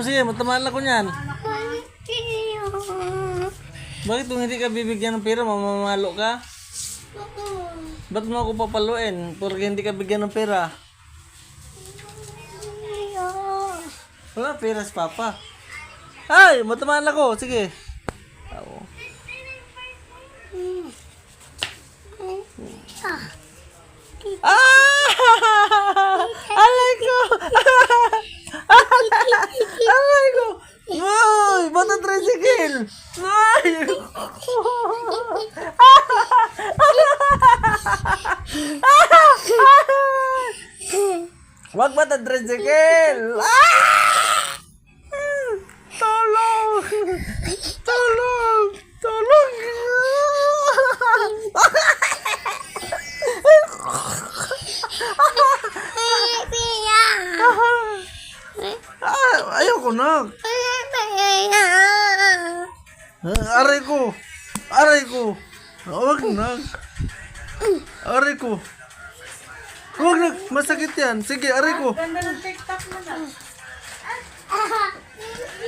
Sige, matamaan na ko niyan. Bakit kung hindi ka bibigyan ng pera, mamamalo ka? Ba't mo ako papaluin? Porque hindi ka bigyan ng pera. Wala pera si Papa. Ay, matamaan ako. Sige. Alay ko! Alay ko! Ay! Bata tricycle! Ay! Wag bata tricycle! Tolong! Tolong! Tolong! Ayoko na. Aray ko. Aray ko. Huwag na. Aray ko. Huwag na. Masakit yan. Sige, aray ko.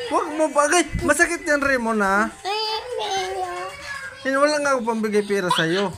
Huwag mo bagay. Masakit yan, Raymond, ha? Wala nga ako pambigay pera sa'yo.